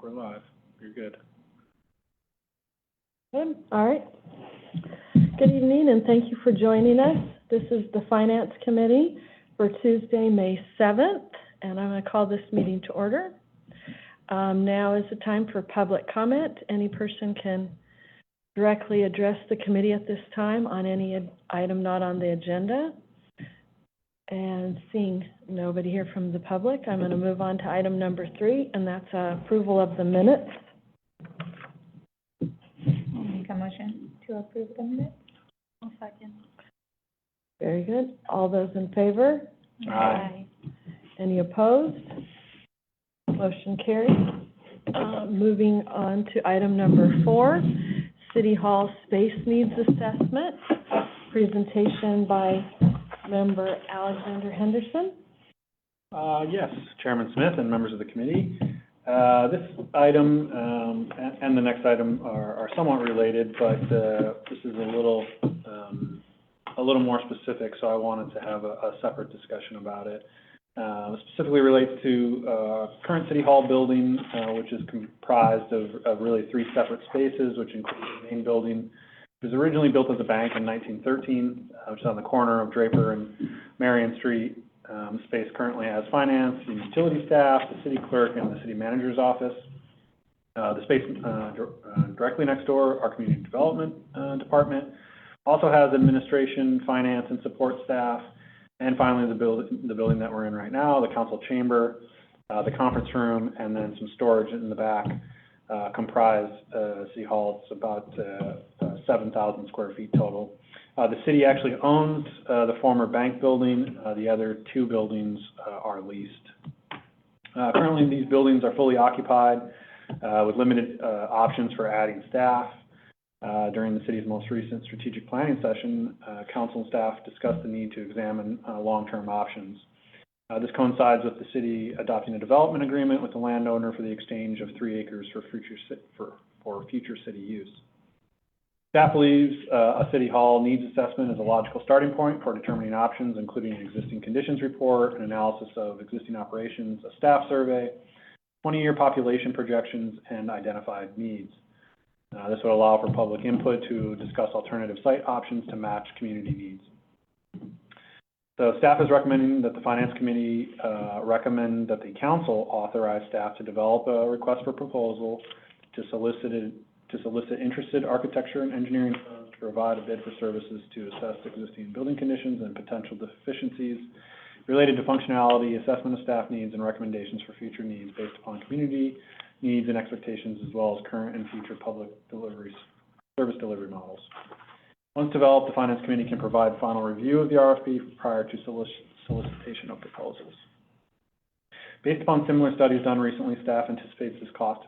we're live. You're good. Good. All right. Good evening, and thank you for joining us. This is the Finance Committee for Tuesday, May 7th, and I'm going to call this meeting to order. Now is the time for public comment. Any person can directly address the committee at this time on any item not on the agenda. And seeing nobody here from the public, I'm going to move on to item number 3, and that's approval of the minutes. I'll make a motion to approve the minutes. I'll second. Very good. All those in favor? Aye. Any opposed? Motion carried. Moving on to item number 4, City Hall Space Needs Assessment. Presentation by Member Alexander Henderson. Yes, Chairman Smith and members of the committee. This item and the next item are somewhat related, but this is a little more specific, so I wanted to have a separate discussion about it. Specifically relates to current City Hall building, which is comprised of really 3 separate spaces, which include the main building. It was originally built as a bank in 1913, which is on the corner of Draper and Marion Street. Space currently has finance and utility staff, the city clerk, and the city manager's office. The space directly next door, our community development department, also has administration, finance, and support staff. And finally, the building that we're in right now, the council chamber, the conference room, and then some storage in the back comprise City Hall. It's about 7,000 square feet total. The city actually owns the former bank building. The other 2 buildings are leased. Currently, these buildings are fully occupied with limited options for adding staff. During the city's most recent strategic planning session, council and staff discussed the need to examine long-term options. This coincides with the city adopting a development agreement with the landowner for the exchange of 3 acres for future city use. Staff believes a City Hall needs assessment is a logical starting point for determining options, including an existing conditions report, an analysis of existing operations, a staff survey, 20-year population projections, and identified needs. This would allow for public input to discuss alternative site options to match community needs. So staff is recommending that the Finance Committee recommend that the council authorize staff to develop a request for proposal to solicit interested architecture and engineering firms to provide a bid for services to assess existing building conditions and potential deficiencies related to functionality, assessment of staff needs, and recommendations for future needs based upon community needs and expectations, as well as current and future public service delivery models. Once developed, the Finance Committee can provide final review of the RFP prior to solicitation of proposals. Based upon similar studies done recently, staff anticipates this cost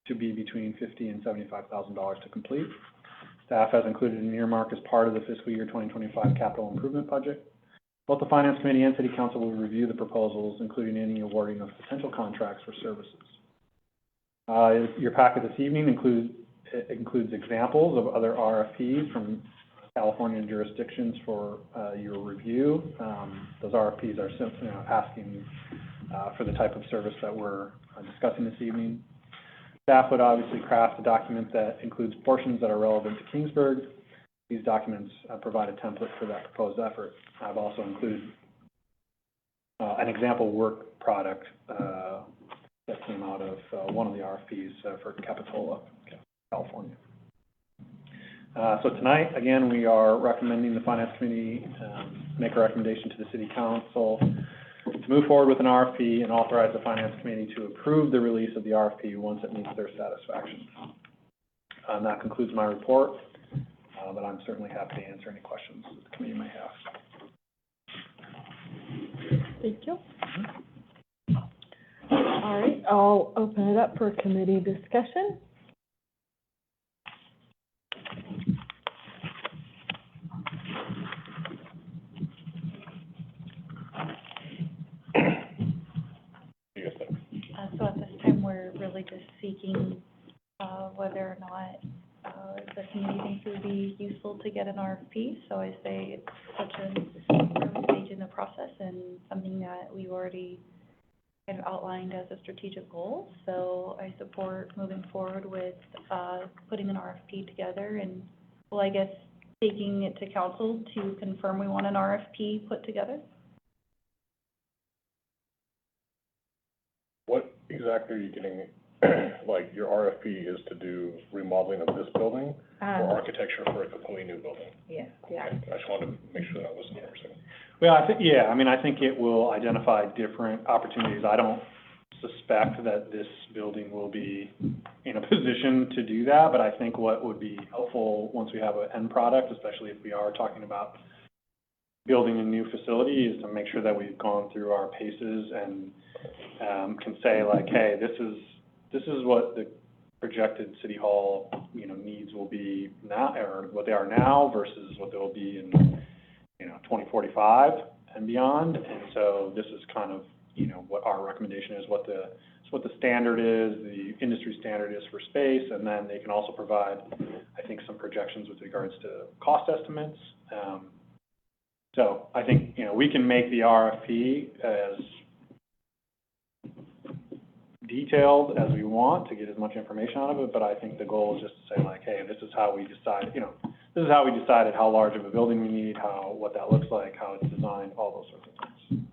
to be between $50,000 and $75,000 to complete. Staff has included an earmark as part of the fiscal year 2025 capital improvement budget. Both the Finance Committee and City Council will review the proposals, including any awarding of potential contracts for services. Your packet this evening includes examples of other RFPs from California jurisdictions for your review. Those RFPs are simply asking for the type of service that we're discussing this evening. Staff would obviously craft a document that includes portions that are relevant to Kingsburg. These documents provide a template for that proposed effort. I've also included an example work product that came out of one of the RFPs for Capitola, California. So tonight, again, we are recommending the Finance Committee make a recommendation to the City Council to move forward with an RFP and authorize the Finance Committee to approve the release of the RFP once it meets their satisfaction. That concludes my report, but I'm certainly happy to answer any questions that the committee may have. Thank you. All right, I'll open it up for committee discussion. So at this time, we're really just seeking whether or not the community thinks it would be useful to get an RFP. So I say it's such an early stage in the process and something that we already kind of outlined as a strategic goal. So I support moving forward with putting an RFP together and, well, I guess, taking it to council to confirm we want an RFP put together. What exactly are you getting, like, your RFP is to do remodeling of this building or architecture for a completely new building? Yeah. Okay, I just wanted to make sure that was 100%. Well, I think it will identify different opportunities. I don't suspect that this building will be in a position to do that, but I think what would be helpful once we have an end product, especially if we are talking about building a new facility, is to make sure that we've gone through our paces and can say like, hey, this is what the projected city hall, needs will be now, or what they are now versus what they will be in, 2045 and beyond. And so this is kind of, what our recommendation is, what the standard is, the industry standard is for space, and then they can also provide, I think, some projections with regards to cost estimates. So I think, we can make the RFP as detailed as we want to get as much information out of it, but I think the goal is just to say like, hey, this is how we decide, this is how we decided how large of a building we need, what that looks like, how it's designed, all those sorts of things.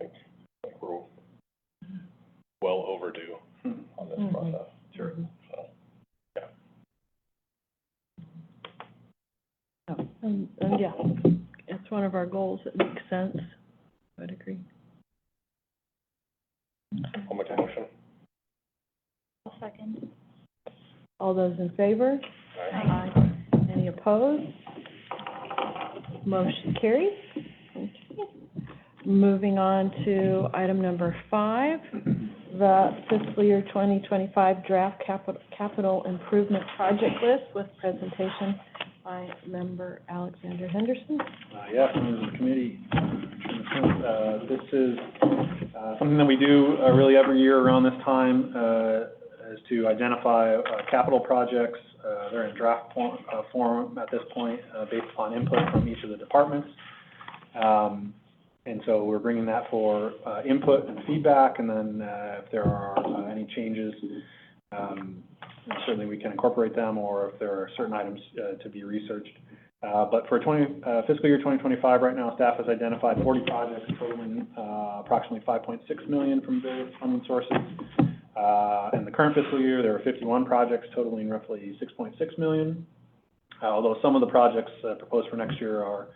I think we're well overdue on this process. Sure. So, yeah. And yeah, it's one of our goals. It makes sense. I'd agree. I'll make a motion. I'll second. All those in favor? Aye. Any opposed? Motion carries. Okay. Moving on to item number 5, the fiscal year 2025 draft capital improvement project list with presentation by Member Alexander Henderson. Yes, members of the committee. This is something that we do really every year around this time, is to identify capital projects. They're in draft form at this point, based upon input from each of the departments. And so we're bringing that for input and feedback, and then if there are any changes, certainly we can incorporate them, or if there are certain items to be researched. But for fiscal year 2025, right now, staff has identified 40 projects totaling approximately $5.6 million from various funding sources. In the current fiscal year, there are 51 projects totaling roughly $6.6 million, although some of the projects proposed for next year are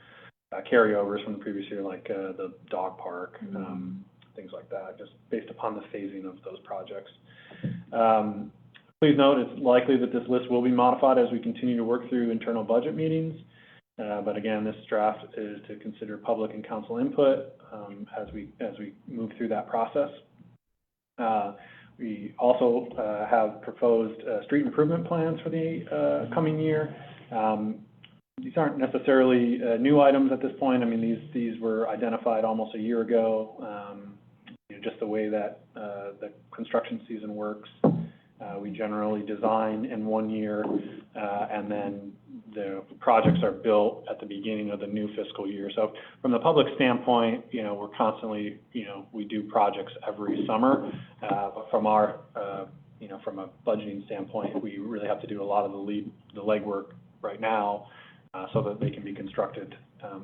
carryovers from the previous year, like the dog park, things like that, just based upon the phasing of those projects. Please note, it's likely that this list will be modified as we continue to work through internal budget meetings. But again, this draft is to consider public and council input as we move through that process. We also have proposed street improvement plans for the coming year. These aren't necessarily new items at this point. I mean, these were identified almost a year ago. Just the way that the construction season works. We generally design in one year, and then the projects are built at the beginning of the new fiscal year. So from the public standpoint, we're constantly, we do projects every summer, but from our, from a budgeting standpoint, we really have to do a lot of the legwork right now, so that they can be constructed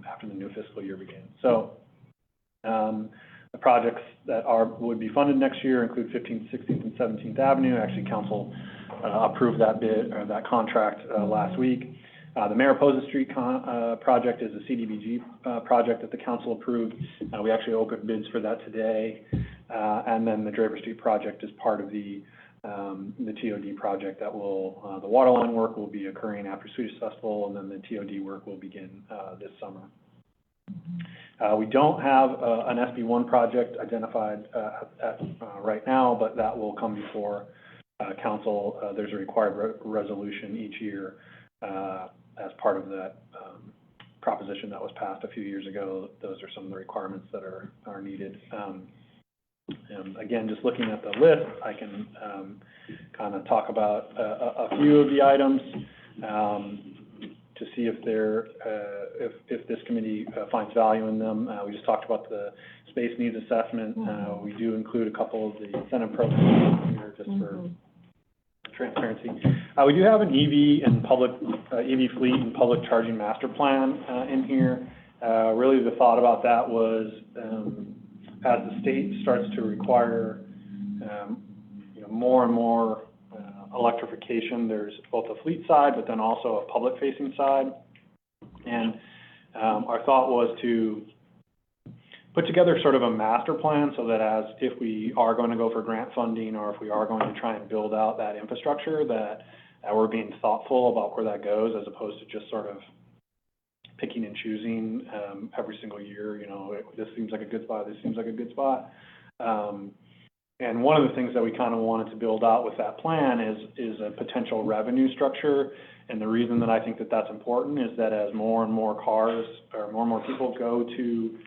after the new fiscal year begins. So the projects that would be funded next year include 15th, 16th, and 17th Avenue. Actually, council approved that bid or that contract last week. The Mariposa Street project is a CDBG project that the council approved. We actually opened bids for that today. And then the Draper Street project is part of the TOD project that will, the water line work will be occurring after Swedish Festival, and then the TOD work will begin this summer. We don't have an SB1 project identified right now, but that will come before council. There's a required resolution each year as part of that proposition that was passed a few years ago. Those are some of the requirements that are needed. And again, just looking at the list, I can kind of talk about a few of the items. to see if if this committee finds value in them. We just talked about the space needs assessment. We do include a couple of the incentive programs here just for transparency. We do have an EV fleet and public charging master plan in here. Really the thought about that was as the state starts to require more and more electrification, there's both a fleet side but then also a public facing side. And our thought was to put together sort of a master plan so that if we are going to go for grant funding or if we are going to try and build out that infrastructure, that we're being thoughtful about where that goes as opposed to just sort of picking and choosing every single year, this seems like a good spot, this seems like a good spot. And one of the things that we kind of wanted to build out with that plan is a potential revenue structure. And the reason that I think that that's important is that as more and more cars or more and more people go to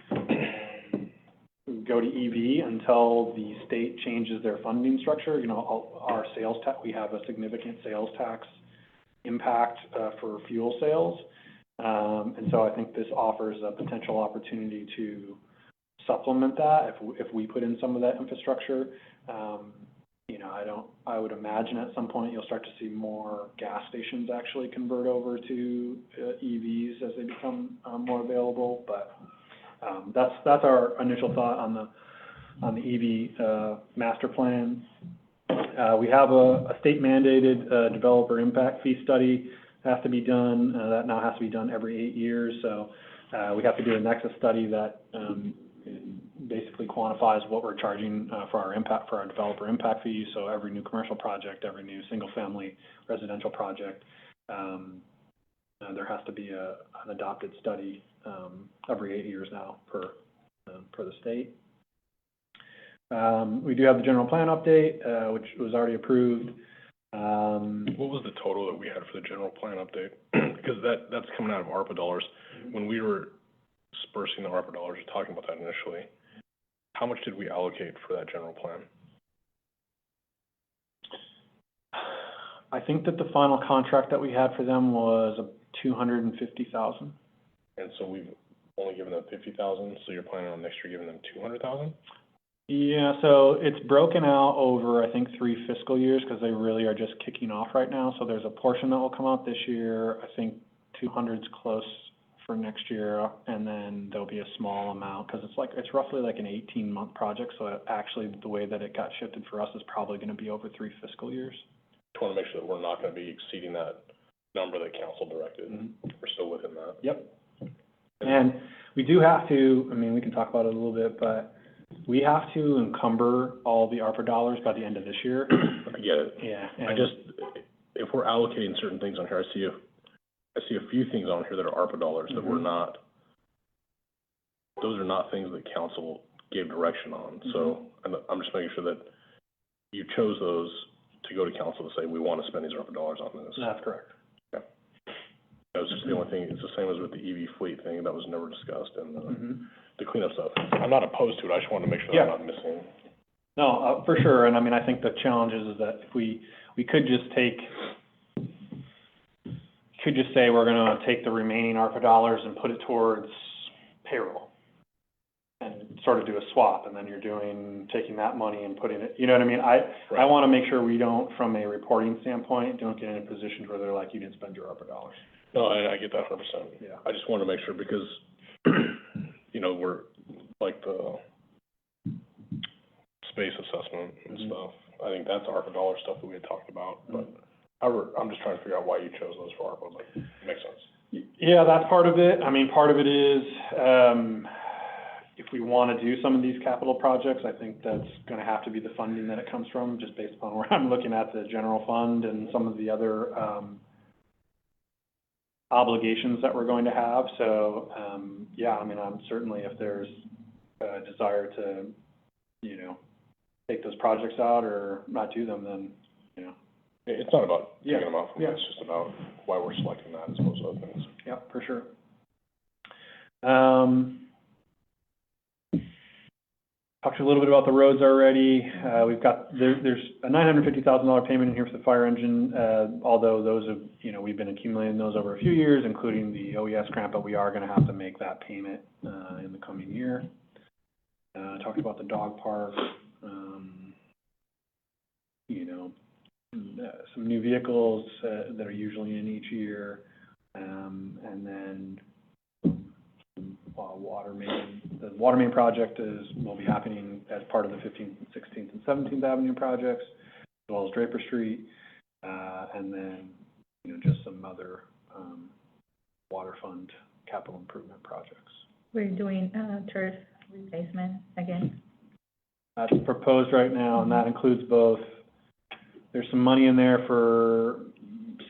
EV until the state changes their funding structure, our sales tax, we have a significant sales tax impact for fuel sales. And so I think this offers a potential opportunity to supplement that if we put in some of that infrastructure. I would imagine at some point you'll start to see more gas stations actually convert over to EVs as they become more available. But that's our initial thought on the EV master plan. We have a state mandated developer impact fee study that has to be done. That now has to be done every 8 years. So we have to do a nexus study that basically quantifies what we're charging for our developer impact fees. So every new commercial project, every new single family residential project, there has to be an adopted study every 8 years now per the state. We do have the general plan update, which was already approved. What was the total that we had for the general plan update? Because that's coming out of ARPA dollars. When we were dispersing the ARPA dollars, talking about that initially, how much did we allocate for that general plan? I think that the final contract that we had for them was $250,000. And so we've only given them $50,000. So you're planning on next year giving them $200,000? Yeah, so it's broken out over, I think, 3 fiscal years because they really are just kicking off right now. So there's a portion that will come out this year. I think 200's close for next year, and then there'll be a small amount because it's roughly like an 18-month project. So actually, the way that it got shifted for us is probably going to be over 3 fiscal years. I want to make sure that we're not going to be exceeding that number that council directed. We're still within that. Yep. And we do have to, we can talk about it a little bit, but we have to encumber all the ARPA dollars by the end of this year. I get it. Yeah. If we're allocating certain things on here, I see a few things on here that are ARPA dollars that we're not, those are not things that council gave direction on. So I'm just making sure that you chose those to go to council to say, we want to spend these ARPA dollars on this. That's correct. Yeah. That was just the only thing. It's the same as with the EV fleet thing. That was never discussed. And the cleanup stuff, I'm not opposed to it. I just want to make sure that I'm not missing. No, for sure. And I think the challenge is that if we could just say we're going to take the remaining ARPA dollars and put it towards payroll and sort of do a swap, and then you're taking that money and putting it, you know what I mean? I want to make sure we don't, from a reporting standpoint, don't get in a position where they're like, you didn't spend your ARPA dollars. No, I get that 100%. Yeah. I just want to make sure because, we're like the space assessment and stuff. I think that's ARPA dollar stuff that we had talked about, but I'm just trying to figure out why you chose those for ARPA, but it makes sense. Yeah, that's part of it. Part of it is, if we want to do some of these capital projects, I think that's going to have to be the funding that it comes from, just based upon where I'm looking at the general fund and some of the other obligations that we're going to have. So, I'm certainly, if there's a desire to, take those projects out or not do them, then, It's not about taking them out from it's just about why we're selecting that as opposed to other things. Yeah, for sure. Talked a little bit about the roads already. We've got, there's a $950,000 payment in here for the fire engine, although those have, you know, we've been accumulating those over a few years, including the OES grant, but we are gonna have to make that payment, in the coming year. Talked about the dog park, you know, some new vehicles, that are usually in each year, and then the water main project will be happening as part of the 15th, 16th, and 17th Avenue projects, as well as Draper Street, and then, you know, just some other, water fund capital improvement projects. We're doing, turf replacement again. That's proposed right now, and that includes both, there's some money in there for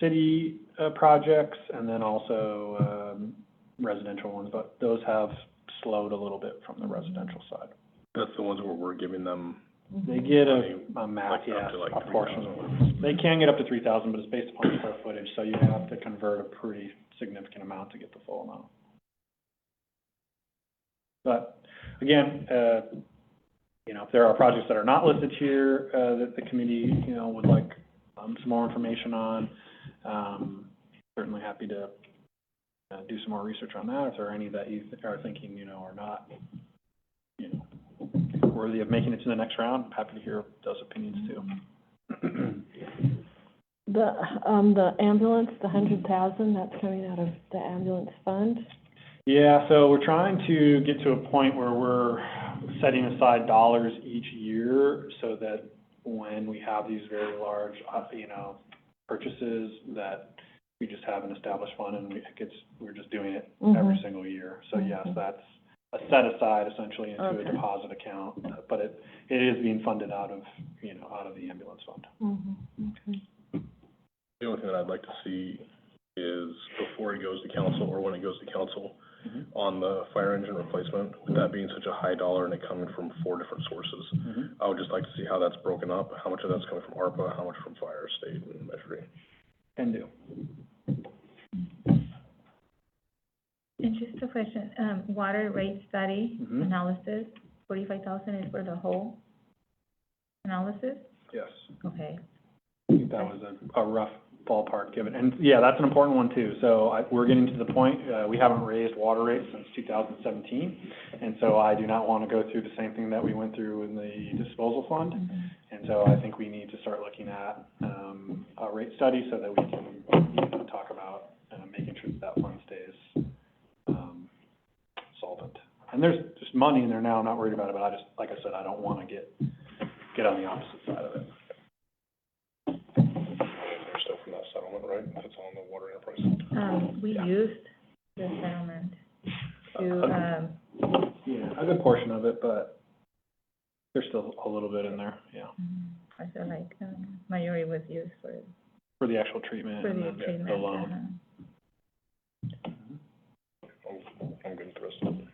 city, projects, and then also, residential ones, but those have slowed a little bit from the residential side. That's the ones where we're giving them, They get money, a map, like, up yeah, to, like, a portion of 3,000. it. They can get up to 3,000, but it's based upon square footage, so you have to convert a pretty significant amount to get the full amount. But, again, you know, if there are projects that are not listed here, that the committee, you know, would like, some more information on, certainly happy to do some more research on that. If there are any that you are thinking, you know, are not, you know, worthy of making it to the next round, I'm happy to hear those opinions too. The ambulance, the 100,000, that's coming out of the ambulance fund? Yeah, so we're trying to get to a point where we're setting aside dollars each year so that when we have these very large, you know, purchases, that we just have an established fund and we're just doing it every single year. So yes, that's a set aside essentially into a deposit account, but it is being funded out of, you know, out of the ambulance fund. Okay. The only thing that I'd like to see is before it goes to council or when it goes to council, on the fire engine replacement, with that being such a high dollar and it coming from 4 different sources, I would just like to see how that's broken up, how much of that's coming from ARPA, how much from fire, state, and Measure. Can do. And just a question, water rate study analysis, 45,000 is for the whole analysis? Yes. Okay. I think that was a rough ballpark given. And yeah, that's an important one too. So we're getting to the point, we haven't raised water rates since 2017. And so I do not want to go through the same thing that we went through in the disposal fund. And so I think we need to start looking at, a rate study so that we can, you know, talk about, making sure that fund stays, solvent. And there's just money in there now, I'm not worried about it, but I just, like I said, I don't want to get on the opposite side of it. There's stuff from that settlement, right, that's on the water enterprise? We used the settlement to, Yeah, a good portion of it, but there's still a little bit in there, yeah. I feel like, majority was used For the actual treatment for and the then treatment. the loan. I'm good with the rest of it.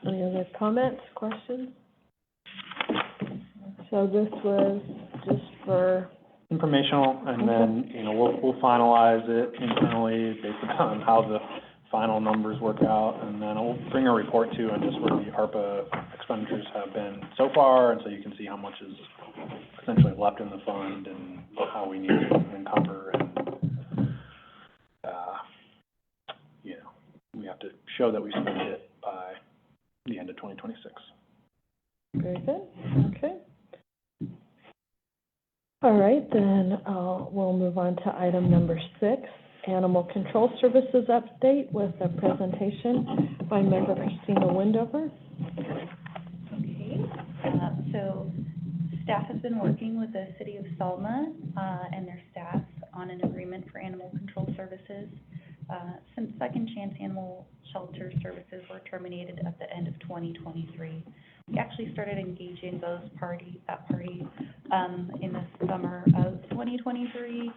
Any other comments, questions? So this was just for, Informational, and then, you know, we'll finalize it internally based on how the final numbers work out, and then I'll bring a report too on just where the ARPA expenditures have been so far, and so you can see how much is essentially left in the fund and how we need to encumber, and, you know, we have to show that we spent it by the end of 2026. very good, okay. All right, then, we'll move on to item number 6, Animal Control Services update with a presentation by Member Christina Windover. Okay, so staff has been working with the city of Selma, and their staff on an agreement for animal control services. Since Second Chance Animal Shelter Services were terminated at the end of 2023, we actually started engaging that party, in the summer of 2023,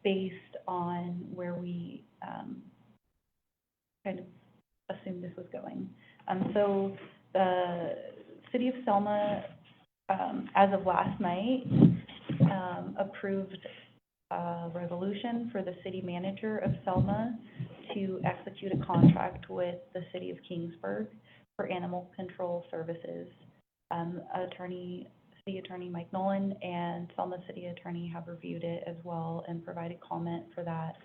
based on where we, kind of assumed this was going. So the city of Selma, as of last night, approved a resolution for the city manager of Selma to execute a contract with the city of Kingsburg for animal control services. City Attorney Mike Nolan and Selma City Attorney have reviewed it as well and provided comment for that.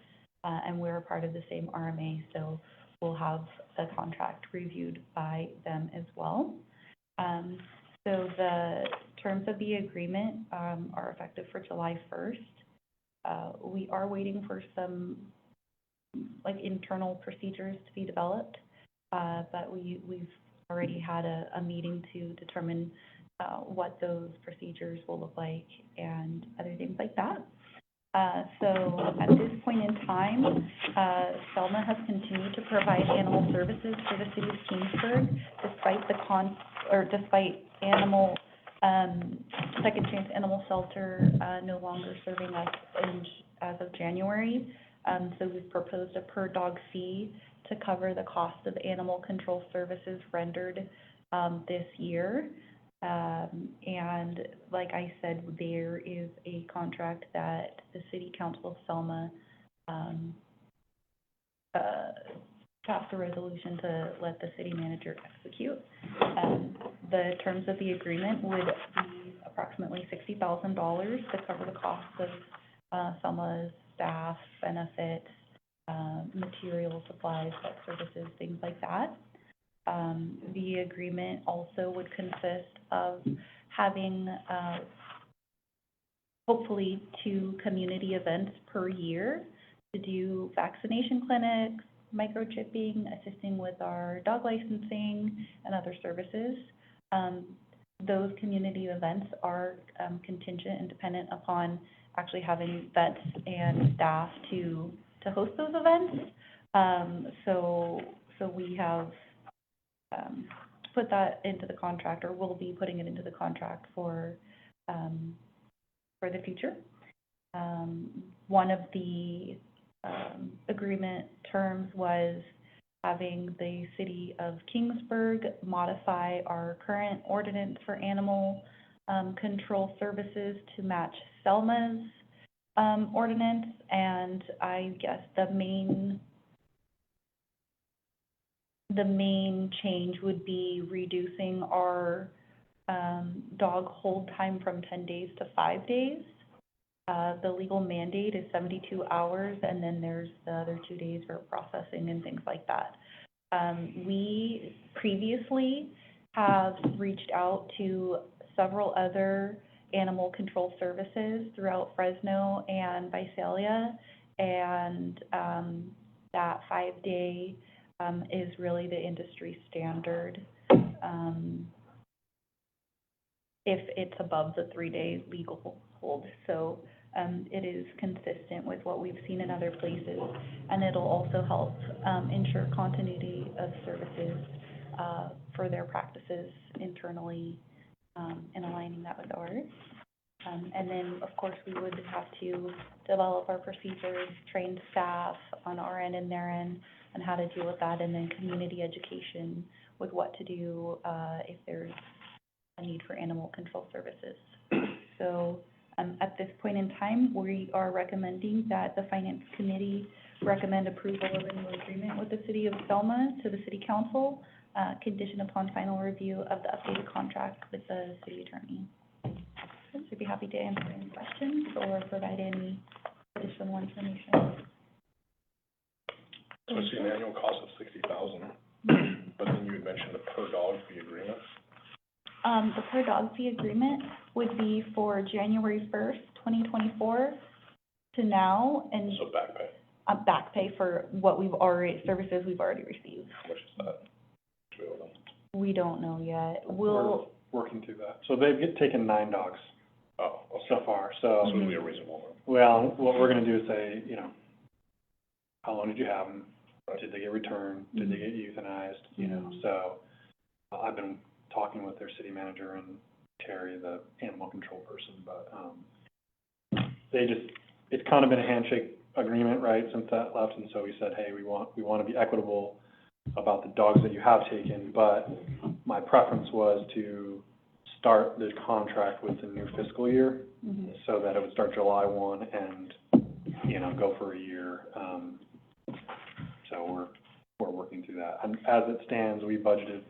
And we're a part of the same RMA, so we'll have the contract reviewed by them as well. So the terms of the agreement are effective for July 1st. We are waiting for some internal procedures to be developed, but we've already had a meeting to determine what those procedures will look like and other things like that. So at this point in time, Selma has continued to provide animal services for the city of Kingsburg, despite animal, Second Chance Animal Shelter no longer serving us as of January. So we've proposed a per dog fee to cover the cost of animal control services rendered this year. And like I said, there is a contract that the City Council of Selma passed a resolution to let the city manager execute. The terms of the agreement would be approximately $60,000 to cover the costs of Selma's staff, benefits, material, supplies, vet services, things like that. The agreement also would consist of having hopefully 2 community events per year to do vaccination clinics, microchipping, assisting with our dog licensing, and other services. Those community events are contingent and dependent upon actually having vets and staff to host those events. So we have put that into the contract, or will be putting it into the contract for the future. One of the agreement terms was having the city of Kingsburg modify our current ordinance for animal control services to match Selma's ordinance, and I guess the main change would be reducing our dog hold time from 10 days to 5 days. The legal mandate is 72 hours, and then there's the other 2 days for processing and things like that. We previously have reached out to several other animal control services throughout Fresno and Visalia, and that 5-day is really the industry standard if it's above the 3-day legal hold. So it is consistent with what we've seen in other places, and it'll also help ensure continuity of services for their practices internally and aligning that with ours. And then, of course, we would have to develop our procedures, train staff on our end and their end on how to deal with that, and then community education with what to do if there's a need for animal control services. So at this point in time, we are recommending that the Finance Committee recommend approval of a new agreement with the City of Selma to the City Council, conditioned upon final review of the updated contract with the City Attorney. So I'd be happy to answer any questions or provide any additional information. So I see an annual cost of $60,000, but then you had mentioned the per dog fee agreement. The per dog fee agreement would be for January 1st, 2024 to now, and So back pay. back pay for services we've already received. How much is that? Do we owe them? We don't know yet. We're working through that. So they've taken 9 dogs Oh, okay. so far, so. So it'll be a reasonable one. Well, what we're gonna do is say, how long did you have them? Did they get returned? Did they get euthanized? So I've been talking with their city manager and Terry, the animal control person, but it's kind of been a handshake agreement, right, since that left, and so we said, hey, we want to be equitable about the dogs that you have taken, but my preference was to start the contract with the new fiscal year, so that it would start July 1 and you know, go for a year. So we're working through that. And as it stands, we budgeted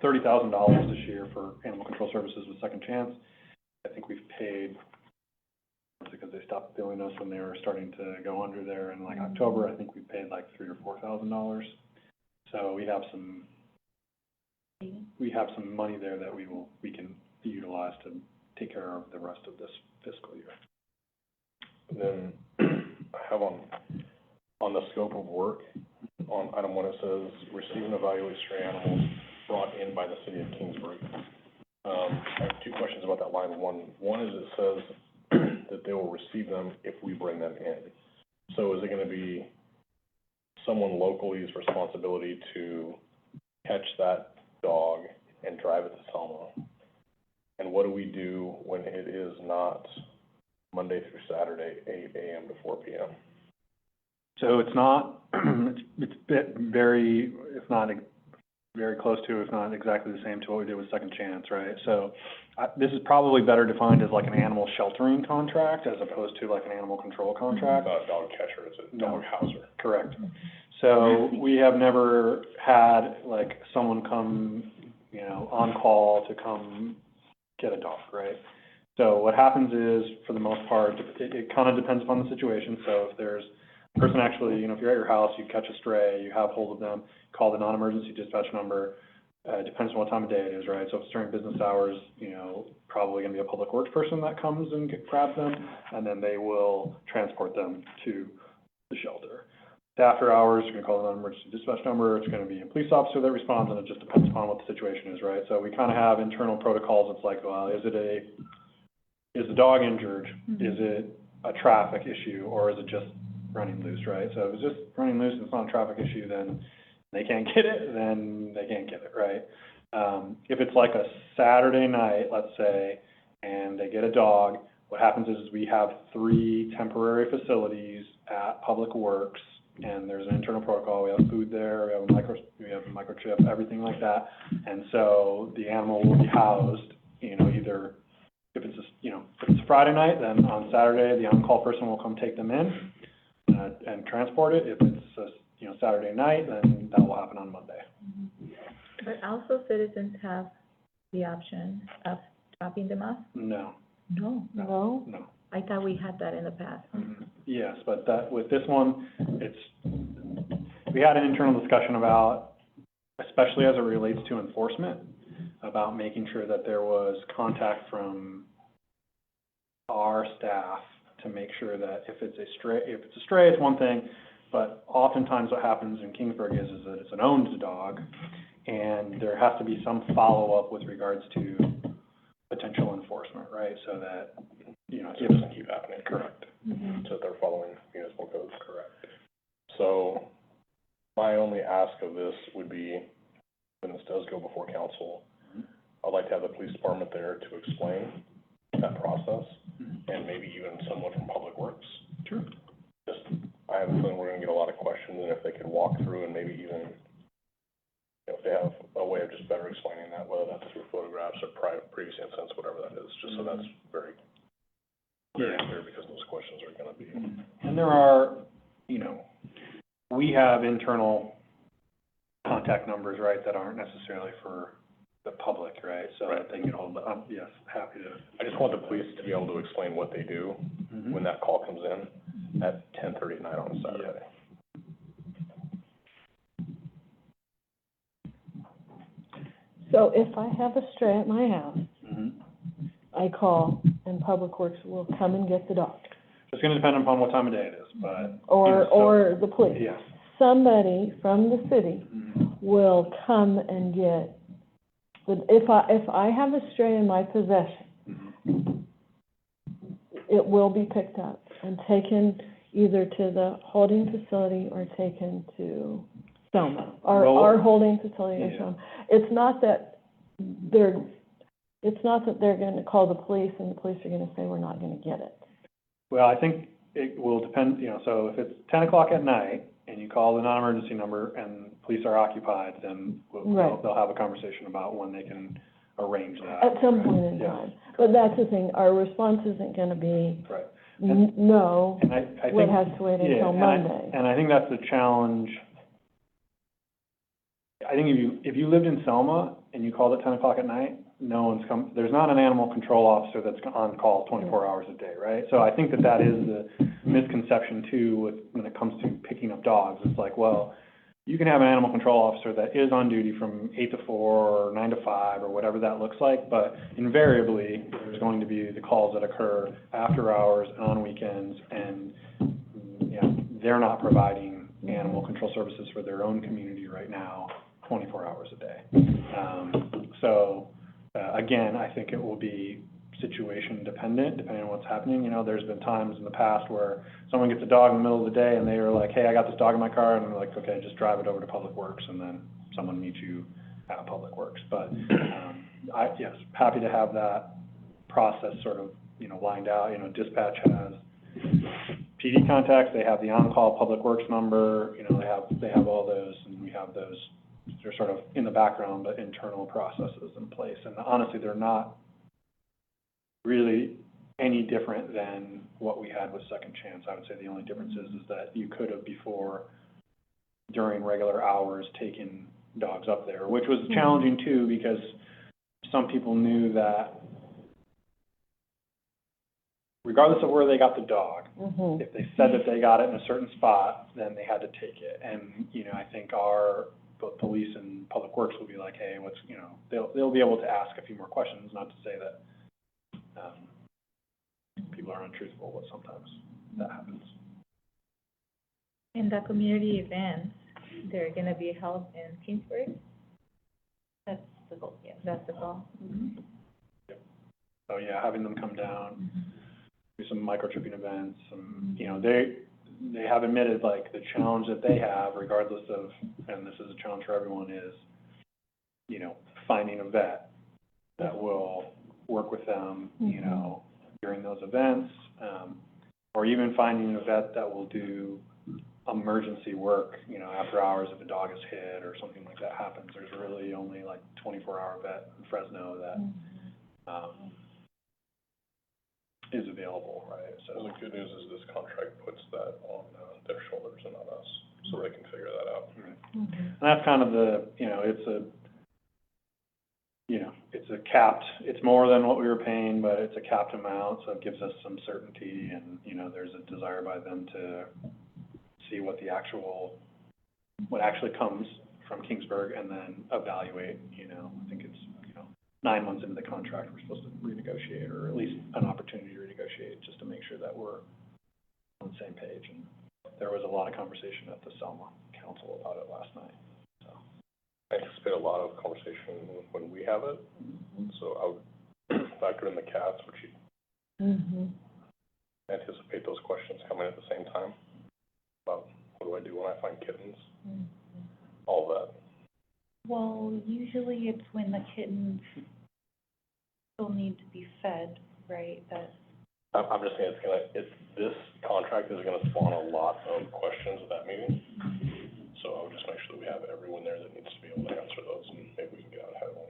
$30,000 this year for animal control services with Second Chance. I think we've paid, because they stopped billing us when they were starting to go under there in like October, I think we paid like $3,000 or $4,000. So we have some money there that we can utilize to take care of the rest of this fiscal year. Then I have on the scope of work, on item 1, it says, receive and evaluate stray animals brought in by the city of Kingsburg. I have 2 questions about that line. One is it says that they will receive them if we bring them in. So is it gonna be someone locally's responsibility to catch that dog and drive it to Selma? And what do we do when it is not Monday through Saturday, 8 a.m. to 4 p.m.? So it's not, it's very close to, if not exactly the same to what we did with Second Chance, right? So this is probably better defined as like an animal sheltering contract as opposed to like an animal control contract. It's not a dog catcher, it's a dog houser. Correct. So we have never had like someone come, you know, on call to come get a dog, right? So what happens is, for the most part, it kind of depends upon the situation. So if there's a person actually, you know, if you're at your house, you catch a stray, you have hold of them, call the non-emergency dispatch number. Depends on what time of day it is, right? So if it's during business hours, you know, probably gonna be a public works person that comes and grabs them, and then they will transport them to the shelter. After hours, you're gonna call the non-emergency dispatch number, it's gonna be a police officer that responds, and it just depends upon what the situation is, right? So we kind of have internal protocols. It's like, well, is the dog injured? Is it a traffic issue, or is it just running loose, right? So if it's just running loose and it's not a traffic issue, then they can't get it, then they can't get it, right? If it's like a Saturday night, let's say, and they get a dog, what happens is we have 3 temporary facilities at Public Works, and there's an internal protocol. We have food there, we have a microchip, everything like that. And so the animal will be housed, you know, either if it's a Friday night, then on Saturday the on-call person will come take them in and transport it. If it's a Saturday night, then that will happen on Monday. But also citizens have the option of dropping them off? No. No. No? No. I thought we had that in the past. Yes, but with this one, we had an internal discussion about, especially as it relates to enforcement, about making sure that there was contact from our staff to make sure that if it's a stray, it's one thing, but oftentimes what happens in Kingsburg is that it's an owned dog, and there has to be some follow-up with regards to potential enforcement, right? So that, you know, So it doesn't keep happening. Correct. So they're following municipal codes. Correct. So my only ask of this would be, when this does go before council, I'd like to have the police department there to explain that process, and maybe even someone from Public Works. Sure. Just, I have a feeling we're gonna get a lot of questions, and if they could walk through and maybe even, if they have a way of just better explaining that, whether that's through photographs or previous incidents, whatever that is, just so that's very clear, because those questions are gonna be. And there are, you know, we have internal contact numbers, right, that aren't necessarily for the public, right? So that they can get hold of, yes, happy to. I just want the police to be able to explain what they do when that call comes in at 10:30 at night on a Saturday. So if I have a stray at my house, I call, and Public Works will come and get the dog. It's gonna depend upon what time of day it is, but. Or the police. Yes. Somebody from the city will come and get, if I have a stray in my possession, it will be picked up and taken either to the holding facility or taken to Selma, our holding facility in Selma. It's not that they're gonna call the police and the police are gonna say, we're not gonna get it. Well, I think it will depend, you know, so if it's 10 o'clock at night and you call the non-emergency number and police are occupied, then they'll have a conversation about when they can arrange that. At some point in time. But that's the thing, our response isn't gonna be. Right. No, And I it think, has to wait until Monday. and I think that's the challenge. I think if you lived in Selma and you called at 10 o'clock at night, no one's there's not an animal control officer that's on call 24 hours a day, right? So I think that is the misconception too when it comes to picking up dogs. It's like, well, you can have an animal control officer that is on duty from 8 to 4 or 9 to 5 or whatever that looks like, but invariably there's going to be the calls that occur after hours and on weekends, and they're not providing animal control services for their own community right now 24 hours a day. Again, I think it will be situation dependent, depending on what's happening. There's been times in the past where someone gets a dog in the middle of the day and they are like, hey, I got this dog in my car, and I'm like, okay, just drive it over to Public Works, and then someone meets you at Public Works. But, yes, happy to have that process sort of, lined out. Dispatch has PD contacts, they have the on-call Public Works number, they have all those, and we have those. They're sort of in the background, but internal processes in place. And honestly, they're not really any different than what we had with Second Chance. I would say the only difference is that you could have before, during regular hours, taken dogs up there, which was challenging too, because some people knew that regardless of where they got the dog, if they said that they got it in a certain spot, then they had to take it. And, I think both police and Public Works will be like, hey, they'll be able to ask a few more questions, not to say that people are untruthful, but sometimes that happens. And the community events, they're gonna be held in Kingsburg? That's the goal, yes. That's the goal? Yep. So, having them come down, do some microchipping events, they have admitted, like, the challenge that they have, regardless of, and this is a challenge for everyone, is, finding a vet that will work with them, during those events, or even finding a vet that will do emergency work, after hours if a dog is hit or something like that happens. There's really only like 24-hour vet in Fresno that is available, right? So the good news is this contract puts that on their shoulders and not us, so they can figure that out. And that's kind of the, it's a capped, it's more than what we were paying, but it's a capped amount, so it gives us some certainty, and, there's a desire by them to see what actually comes from Kingsburg, and then evaluate, I think it's, 9 months into the contract, we're supposed to renegotiate, or at least an opportunity to renegotiate, just to make sure that we're on the same page. And there was a lot of conversation at the Selma Council about it last night, so. I anticipate a lot of conversation when we have it, so I would factor in the cats, which you anticipate those questions coming at the same time, about what do I do when I find kittens, all of that. Well, usually it's when the kittens still need to be fed, right? I'm just saying this contract is gonna spawn a lot of questions at that meeting. So I would just make sure that we have everyone there that needs to be able to answer those, and maybe we can get out ahead of them.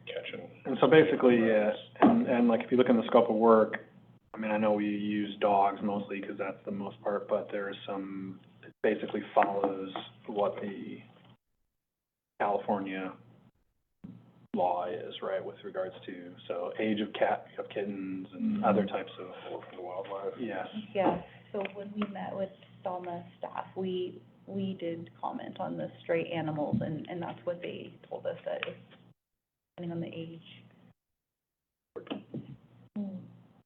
Catching. And so basically, and like if you look in the scope of work, I mean, I know we use dogs mostly because that's the most part, but there is some, it basically follows what the California law is, right, with regards to, so age of kittens and other types of For the wildlife. Yes. Yeah, so when we met with Selma staff, we did comment on the stray animals, and that's what they told us, that it's depending on the age.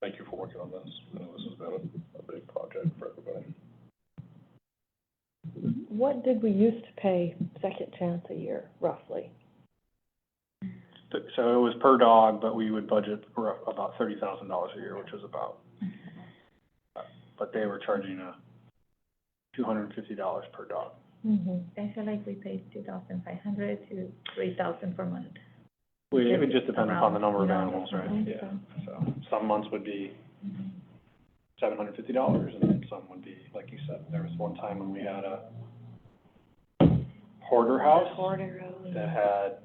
Thank you for working on this. I know this has been a big project for everybody. What did we used to pay Second Chance a year, roughly? So it was per dog, but we would budget for about $30,000 a year, which is about, but they were charging $250 per dog. I feel like we paid $2,500 to $3,000 per month. It would just depend upon the number of Yeah. animals, right? Yeah. So some months would be $750, and then some would be, like you said, there was one time when we had a hoarder house that had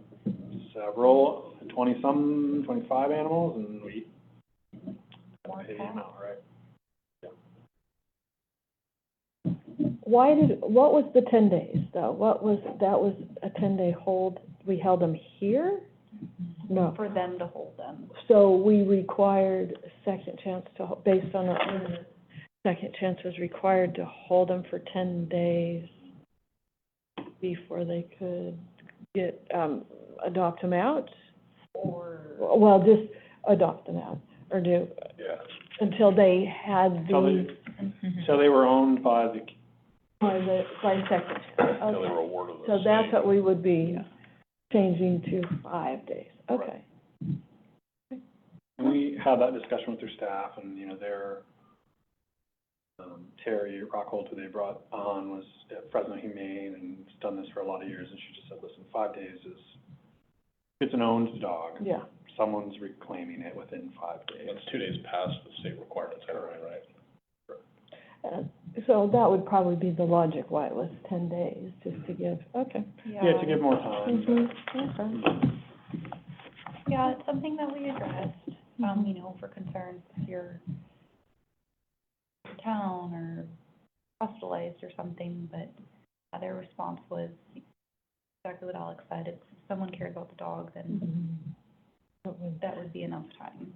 several, 25 animals, and we more pay cost. amount, right? What was the 10 days, though? That was a 10-day hold, we held them here? No. For them to hold them. So we required a second chance based on our ordinance, second chance was required to hold them for 10 days before they could adopt them out? Or, Well, just adopt them out, or Yeah. until they had So they were owned by the, by second chance. Until they Okay. were awarded the So that's state. what we would be changing to 5 days, okay. and we had that discussion with their staff, and, you know, their, Terry Rockhold, who they brought on, was at Fresno Humane and has done this for a lot of years, and she just said, listen, 5 days is, it's an owned dog. Yeah, Someone's reclaiming it within 5 days. That's 2 days past the state requirements anyway, right? so that would probably be the logic why it was 10 days, just to give, okay. Yeah, to give more time. Okay. Yeah, it's something that we addressed, you know, for concerns if you're in town or hospitalized or something, but their response was exactly what Alex said. If someone cared about the dog, then that would be enough time.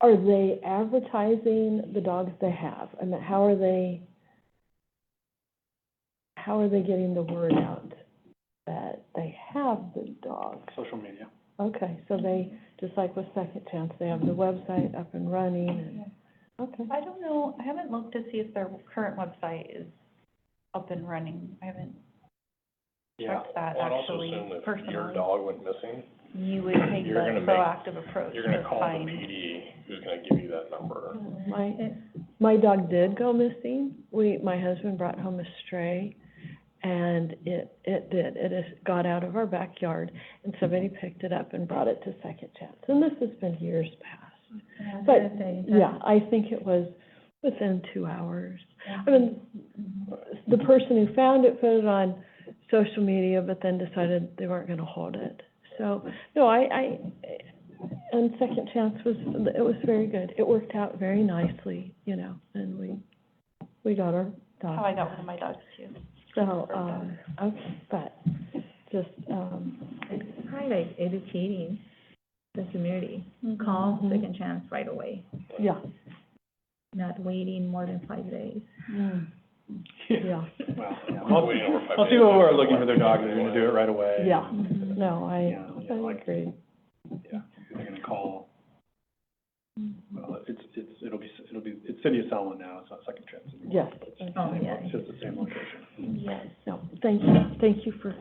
Are they advertising the dogs they have? I mean, how are they getting the word out that they have the dog? Social media. Okay, so they, just like with Second Chance, they have the website up and running and, okay. I don't know, I haven't looked to see if their current website is up and running. I haven't Yeah. checked that Well, I'd also actually, assume if your personally. dog went missing, You would take You're gonna the make- proactive approach you're gonna to call find. the PD, who's gonna give you that number. My dog did go missing. My husband brought home a stray, and it got out of our backyard, and somebody picked it up and brought it to Second Chance. And this has been years past. But, yeah, I think it was within 2 hours. I mean, the person who found it put it on social media, but then decided they weren't gonna hold it. So, no, and Second Chance it was very good. It worked out very nicely, you know, and we got our dog. How I got one of my dogs too. So, okay, but just, It's probably like educating the community, call Mhm. Second Chance right away, yeah. not waiting more than 5 days. Yeah, Well, yeah. We're waiting over 5 Most days. people who are looking for their dog, they're gonna do it right away. yeah, no, Yeah, yeah, I like- agree. Yeah, they're gonna call, well, it's City of Selma now, it's not Second Chance anymore. Yes. It's the Oh, same- yeah. It's just the same location. Yes. No, thank you for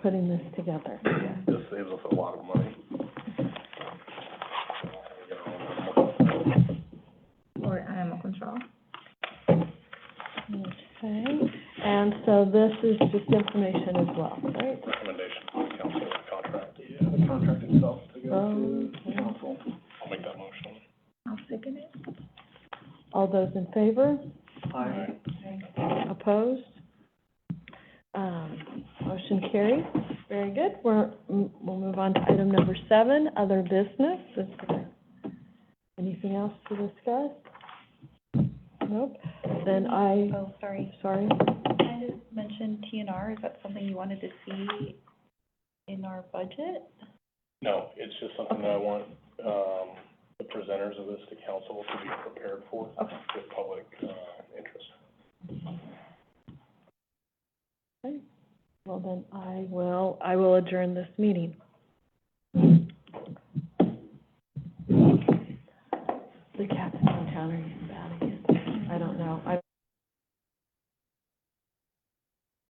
putting this together. This saves us a lot of money. Or animal control. Okay, and so this is just information as well, right? Recommendation to the council of the contract. Yeah, the contract itself to go Oh, to council. I'll make that motion. I'll second it. All those in favor? Aye. Opposed? Motion carried. Very good. We'll move on to item number 7, other business. Is there anything else to discuss? Nope. Then Oh, sorry. sorry. I just mentioned TNR. Is that something you wanted to see in our budget? No, it's just something that I want, the presenters of this to council to be prepared for with public, interest. Okay. Well, then I will adjourn this meeting. The cats downtown are used to that again. I don't know.